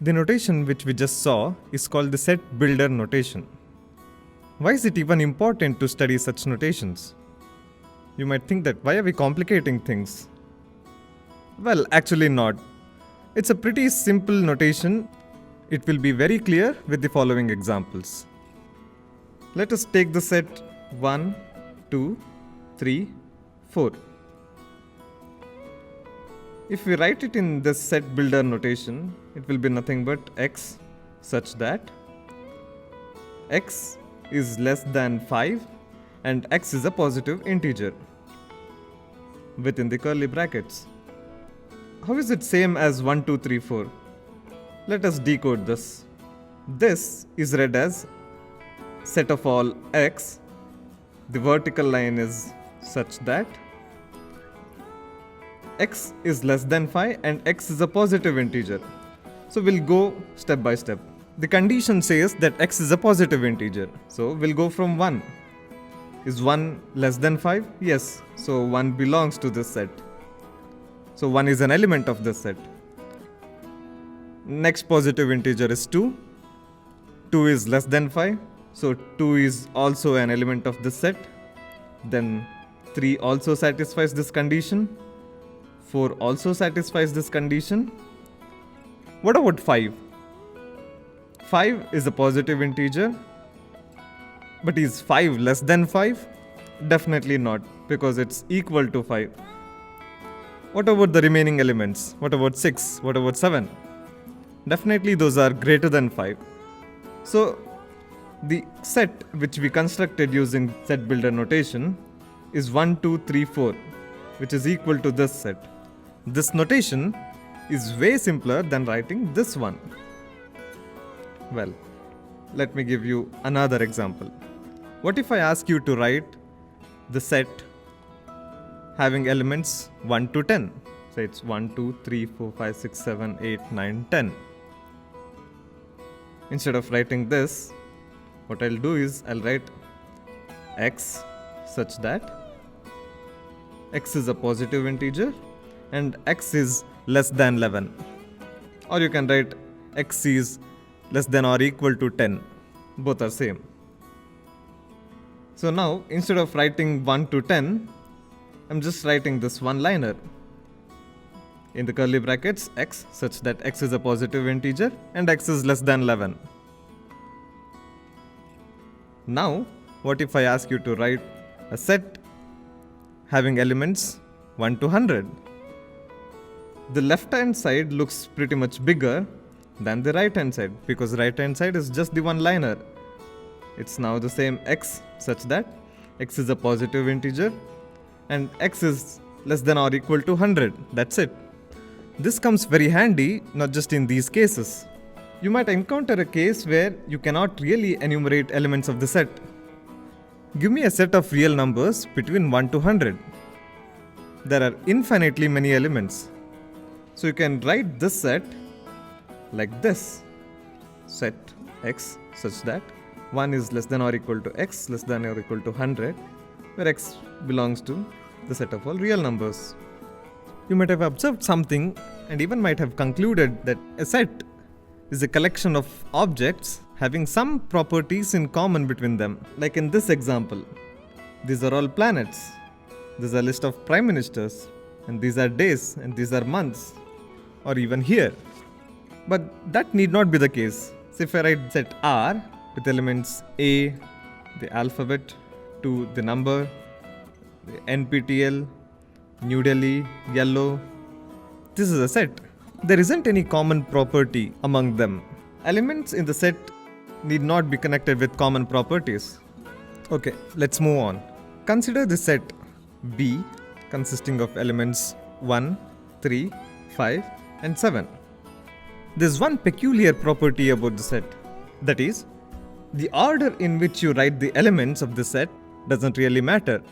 The notation which we just saw is called the set builder notation. Why is it even important to study such notations? You might think that why are we complicating things? Well, actually not. It's a pretty simple notation. It will be very clear with the following examples. Let us take the set 1, 2, 3, 4. If we write it in this set builder notation, it will be nothing but x such that x is less than 5 and x is a positive integer within the curly brackets. How is it same as 1, 2, 3, 4? Let us decode this. This is read as set of all x. The vertical line is such that x is less than 5 and x is a positive integer. So we'll go step by step. The condition says that x is a positive integer. So we'll go from 1. Is 1 less than 5? Yes. So 1 belongs to this set. So 1 is an element of this set. Next positive integer is 2. 2 is less than 5. So 2 is also an element of this set. Then 3 also satisfies this condition. 4 also satisfies this condition. What about 5? 5 is a positive integer. But is 5 less than 5? Definitely not, because it's equal to 5. What about the remaining elements? What about 6? What about 7? Definitely those are greater than 5. So the set which we constructed using set builder notation is 1, 2, 3, 4, which is equal to this set. This notation is way simpler than writing this one. Well, let me give you another example. What if I ask you to write the set having elements 1 to 10? Say it's 1, 2, 3, 4, 5, 6, 7, 8, 9, 10. Instead of writing this, what I'll do is I'll write x such that x is a positive integer and x is less than 11. Or you can write x is less than or equal to 10. Both are same. So now instead of writing 1 to 10, I'm just writing this one liner. In the curly brackets, x such that x is a positive integer and x is less than 11. Now, what if I ask you to write a set having elements 1 to 100? The left hand side looks pretty much bigger than the right hand side, because right hand side is just the one liner. It's now the same x such that x is a positive integer and x is less than or equal to 100. That's it. This comes very handy not just in these cases. You might encounter a case where you cannot really enumerate elements of the set. Give me a set of real numbers between 1 to 100. There are infinitely many elements. So you can write this set like this. Set x such that 1 is less than or equal to x less than or equal to 100, where x belongs to the set of all real numbers. You might have observed something and even might have concluded that a set is a collection of objects having some properties in common between them. Like in this example, these are all planets. There's a list of prime ministers, and these are days, and these are months, or even here. But that need not be the case. So if I write set R with elements A, the alphabet, to the number, the NPTEL, New Delhi, yellow, this is a set. There isn't any common property among them. Elements in the set need not be connected with common properties. Okay, let's move on. Consider the set B consisting of elements 1, 3, 5 and 7. There's one peculiar property about the set. That is, the order in which you write the elements of the set doesn't really matter.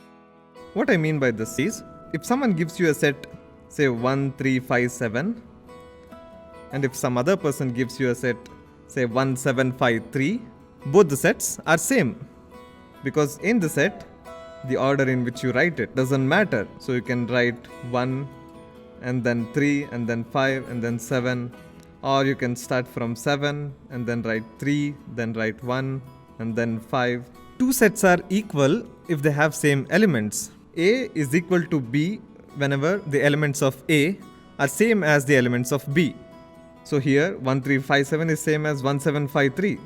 What I mean by this is, if someone gives you a set, say 1, 3, 5, 7, and if some other person gives you a set, say 1, 7, 5, 3, both the sets are same. Because in the set, the order in which you write it doesn't matter. So you can write 1 and then 3 and then 5 and then 7 Or you can start from 7 and then write 3, then write 1 and then 5. Two sets are equal if they have same elements. A is equal to B whenever the elements of A are same as the elements of B. So here 1357 is same as 1753.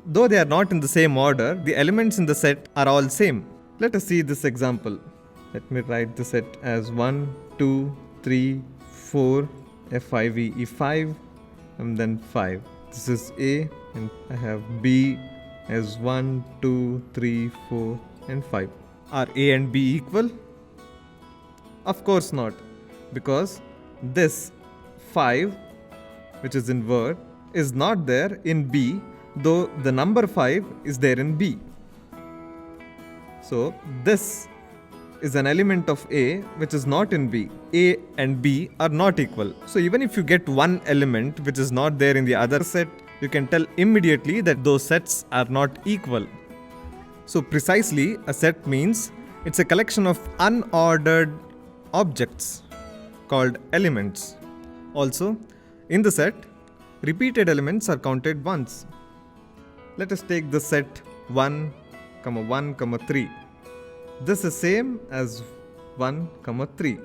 Though they are not in the same order, the elements in the set are all same. Let us see this example. Let me write the set as 1, 2, 3, 4, F5, E5 and then 5. This is A and I have B as 1, 2, 3, 4 and 5. Are A and B equal? Of course not, because this 5, which is in word, is not there in B, though the number 5 is there in B. So this is an element of A which is not in B. A and B are not equal. So even if you get one element which is not there in the other set, you can tell immediately that those sets are not equal. So precisely, a set means it's a collection of unordered objects called elements. Also, in the set, repeated elements are counted once. Let us take the set 1, 1, 3. This is same as 1, 3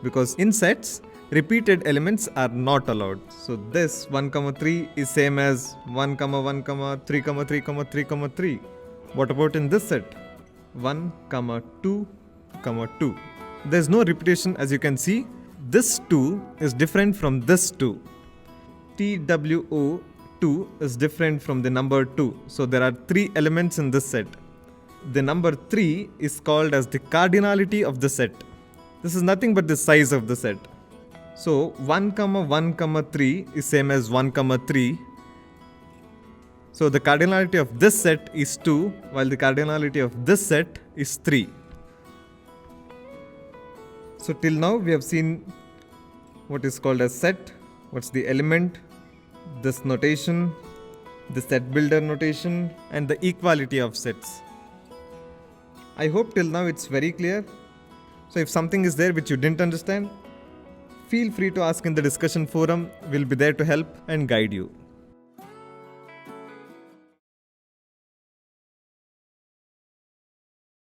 because in sets, repeated elements are not allowed. So this 1, 3 is same as 1, 1, 3, 3, 3, 3. What about in this set? 1, 2, 2. There's no repetition, as you can see. This 2 is different from this 2. TWO2 is different from the number 2. So there are 3 elements in this set. The number 3 is called as the cardinality of the set. This is nothing but the size of the set. So 1, 1, 3 is same as 1, 3. So the cardinality of this set is 2, while the cardinality of this set is 3. So till now we have seen what is called as set, what's the element, this notation, the set builder notation, and the equality of sets. I hope till now it's very clear. So if something is there which you didn't understand, feel free to ask in the discussion forum. We'll be there to help and guide you.